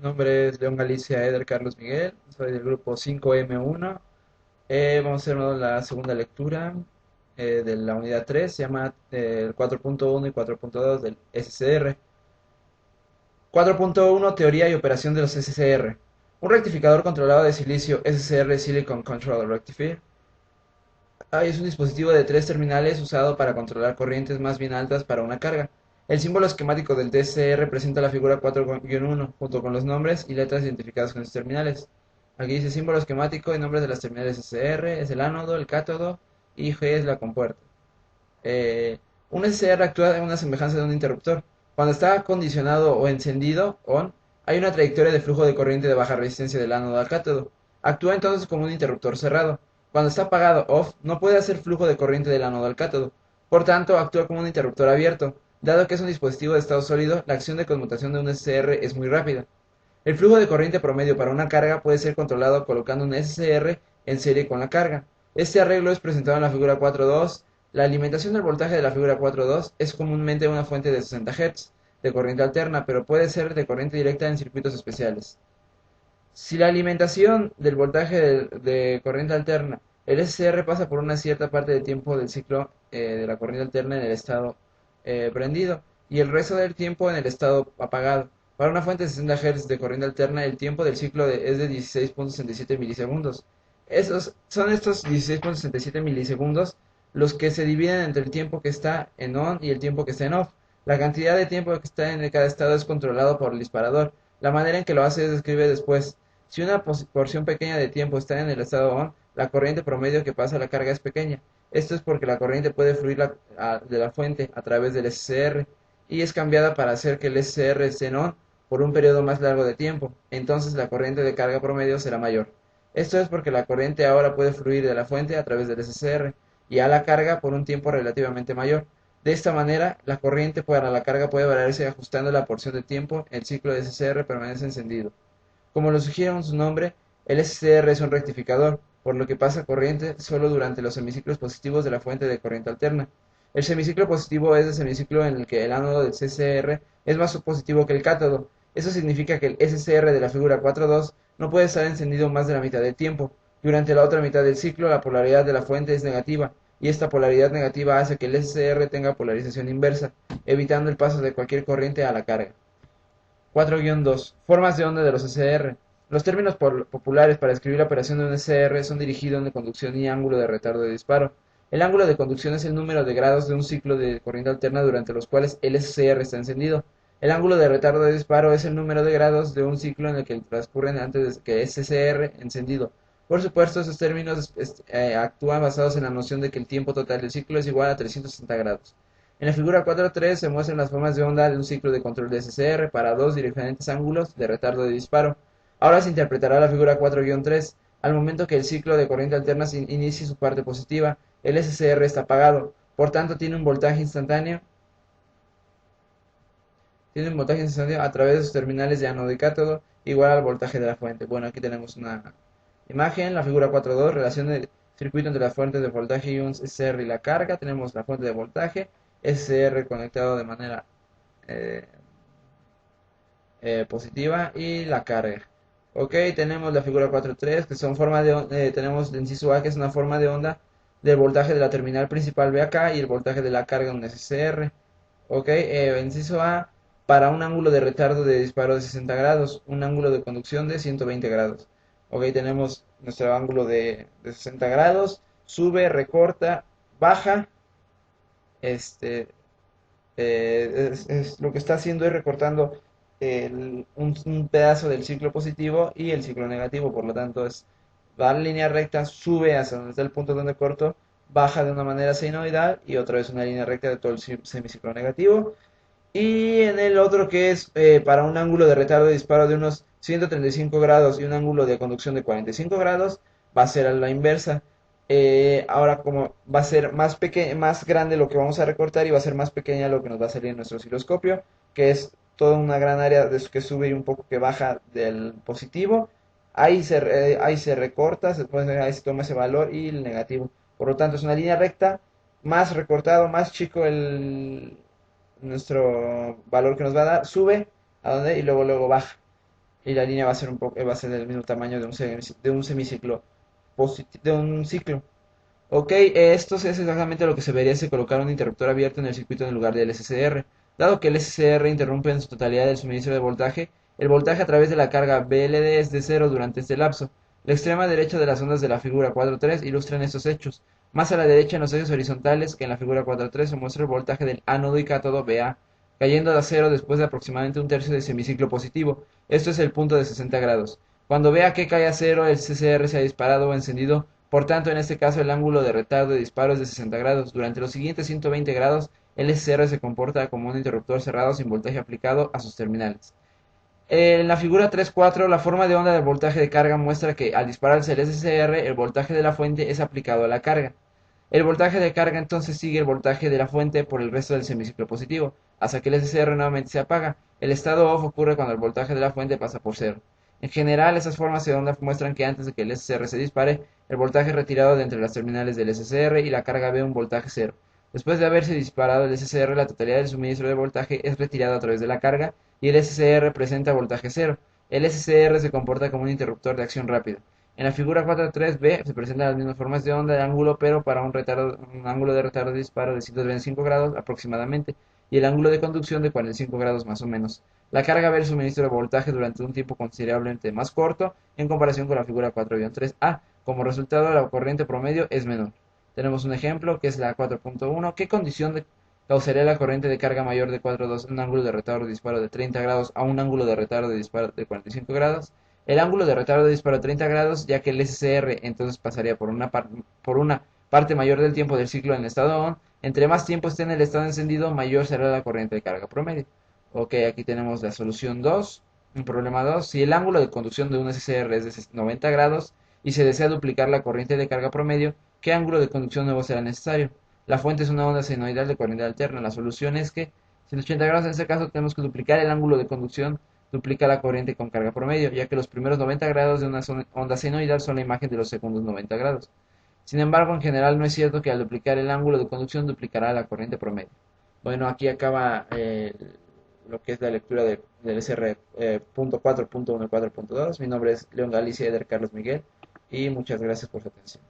nombre es León Galicia Eder Carlos Miguel, soy del grupo 5M1. Vamos a hacer la segunda lectura de la unidad 3, se llama 4.1 y 4.2 del SCR. 4.1 Teoría y operación de los SCR. Un rectificador controlado de silicio SCR Silicon Control Rectifier es un dispositivo de tres terminales usado para controlar corrientes más bien altas para una carga. El símbolo esquemático del DCR representa la figura 4-1 junto con los nombres y letras identificadas con sus terminales. Aquí dice símbolo esquemático y nombres de las terminales SCR, es el ánodo, el cátodo y G es la compuerta. Un SCR actúa en una semejanza de un interruptor. Cuando está condicionado o encendido, on, hay una trayectoria de flujo de corriente de baja resistencia del ánodo al cátodo. Actúa entonces como un interruptor cerrado. Cuando está apagado, off, no puede hacer flujo de corriente del ánodo al cátodo. Por tanto, actúa como un interruptor abierto. Dado que es un dispositivo de estado sólido, la acción de conmutación de un SCR es muy rápida. El flujo de corriente promedio para una carga puede ser controlado colocando un SCR en serie con la carga. Este arreglo es presentado en la figura 4.2. La alimentación del voltaje de la figura 4.2 es comúnmente una fuente de 60 Hz de corriente alterna, pero puede ser de corriente directa en circuitos especiales. Si la alimentación del voltaje de corriente alterna, el SCR pasa por una cierta parte del tiempo del ciclo de la corriente alterna en el estado prendido y el resto del tiempo en el estado apagado. Para una fuente de 60 Hz de corriente alterna, el tiempo del ciclo es de 16.67 milisegundos. Son estos 16.67 milisegundos los que se dividen entre el tiempo que está en on y el tiempo que está en off. La cantidad de tiempo que está en cada estado es controlado por el disparador. La manera en que lo hace es describe después. Si una porción pequeña de tiempo está en el estado on, la corriente promedio que pasa a la carga es pequeña. Esto es porque la corriente puede fluir de la fuente a través del SCR y es cambiada para hacer que el SCR esté en on por un periodo más largo de tiempo. Entonces la corriente de carga promedio será mayor. Esto es porque la corriente ahora puede fluir de la fuente a través del SCR y a la carga por un tiempo relativamente mayor. De esta manera, la corriente para la carga puede variarse ajustando la porción de tiempo. El ciclo de SCR permanece encendido. Como lo sugiere su nombre, el SCR es un rectificador, por lo que pasa corriente solo durante los semiciclos positivos de la fuente de corriente alterna. El semiciclo positivo es el semiciclo en el que el ánodo del SCR es más positivo que el cátodo. Eso significa que el SCR de la figura 4.2 no puede estar encendido más de la mitad del tiempo. Durante la otra mitad del ciclo, la polaridad de la fuente es negativa, y esta polaridad negativa hace que el SCR tenga polarización inversa, evitando el paso de cualquier corriente a la carga. 4-2. Formas de onda de los SCR. Los términos populares para escribir la operación de un SCR son dirigido de conducción y ángulo de retardo de disparo. El ángulo de conducción es el número de grados de un ciclo de corriente alterna durante los cuales el SCR está encendido. El ángulo de retardo de disparo es el número de grados de un ciclo en el que transcurren antes de que SCR encendido. Por supuesto, esos términos actúan basados en la noción de que el tiempo total del ciclo es igual a 360 grados. En la figura 4.3 se muestran las formas de onda de un ciclo de control de SCR para dos diferentes ángulos de retardo de disparo. Ahora se interpretará la figura 4-3. Al momento que el ciclo de corriente alterna inicie su parte positiva, el SCR está apagado, por tanto tiene un voltaje instantáneo a través de sus terminales de ánodo y cátodo igual al voltaje de la fuente. Bueno, aquí tenemos una imagen, la figura 4.2, relación del circuito entre la fuente de voltaje y un SCR y la carga. Tenemos la fuente de voltaje, SCR conectado de manera eh, positiva y la carga. Ok, tenemos la figura 4.3 que son formas de onda, tenemos el inciso A que es una forma de onda del voltaje de la terminal principal B acá y el voltaje de la carga en un SCR. Ok, inciso A para un ángulo de retardo de disparo de 60 grados, un ángulo de conducción de 120 grados. Ok, tenemos nuestro ángulo de 60 grados, sube, recorta, baja, este, lo que está haciendo es recortando un pedazo del ciclo positivo y el ciclo negativo, por lo tanto va a la línea recta, sube hasta donde está el punto donde corto, baja de una manera senoidal y otra vez una línea recta de todo el semiciclo negativo. Y en el otro que es para un ángulo de retardo de disparo de unos 135 grados y un ángulo de conducción de 45 grados, va a ser a la inversa. Ahora como va a ser más más grande lo que vamos a recortar y va a ser más pequeña lo que nos va a salir en nuestro osciloscopio, que es toda una gran área de que sube y un poco que baja del positivo. Ahí se recorta, ahí se toma ese valor y el negativo. Por lo tanto es una línea recta, más recortado, más chico nuestro valor que nos va a dar, sube a donde y luego baja. y la línea va a ser va a ser del mismo tamaño de un semiciclo de un ciclo. Ok, esto es exactamente lo que se vería si colocar un interruptor abierto en el circuito en lugar del SCR. Dado que el SCR interrumpe en su totalidad el suministro de voltaje, el voltaje a través de la carga BLD es de cero durante este lapso. La extrema derecha de las ondas de la figura 4.3 ilustran estos hechos. Más a la derecha en los ejes horizontales que en la figura 4.3 se muestra el voltaje del ánodo y cátodo BA, cayendo a cero después de aproximadamente un tercio de semiciclo positivo. Esto es el punto de 60 grados. Cuando vea que cae a cero, el CCR se ha disparado o encendido. Por tanto, en este caso el ángulo de retardo de disparo es de 60 grados. Durante los siguientes 120 grados, el SCR se comporta como un interruptor cerrado sin voltaje aplicado a sus terminales. En la figura 3.4, la forma de onda del voltaje de carga muestra que al dispararse el SCR, el voltaje de la fuente es aplicado a la carga. El voltaje de carga entonces sigue el voltaje de la fuente por el resto del semiciclo positivo, hasta que el SCR nuevamente se apaga. El estado off ocurre cuando el voltaje de la fuente pasa por cero. En general, esas formas de onda muestran que antes de que el SCR se dispare, el voltaje retirado de entre las terminales del SCR y la carga ve un voltaje cero. Después de haberse disparado el SCR, la totalidad del suministro de voltaje es retirado a través de la carga y el SCR presenta voltaje cero. El SCR se comporta como un interruptor de acción rápida. En la figura 4.3b se presentan las mismas formas de onda de ángulo, pero para un ángulo de retardo de disparo de 125 grados aproximadamente y el ángulo de conducción de 45 grados más o menos. La carga ve el suministro de voltaje durante un tiempo considerablemente más corto en comparación con la figura 4-3a. Como resultado, la corriente promedio es menor. Tenemos un ejemplo que es la 4.1. ¿Qué condición causaría la corriente de carga mayor de 4.2 en un ángulo de retardo de disparo de 30 grados a un ángulo de retardo de disparo de 45 grados? El ángulo de retardo de disparo a 30 grados, ya que el SCR entonces pasaría por una parte mayor del tiempo del ciclo en el estado ON. Entre más tiempo esté en el estado encendido, mayor será la corriente de carga promedio. Ok, aquí tenemos la solución 2. Un problema 2. Si el ángulo de conducción de un SCR es de 90 grados y se desea duplicar la corriente de carga promedio, ¿qué ángulo de conducción nuevo será necesario? La fuente es una onda senoidal de corriente alterna. La solución es que 180 grados en este caso tenemos que duplicar el ángulo de conducción, duplica la corriente con carga promedio, ya que los primeros 90 grados de una onda senoidal son la imagen de los segundos 90 grados. Sin embargo, en general no es cierto que al duplicar el ángulo de conducción duplicará la corriente promedio. Bueno, aquí acaba lo que es la lectura del SR punto 4.1 y 4.2. Mi nombre es León Galicia Eder Carlos Miguel y muchas gracias por su atención.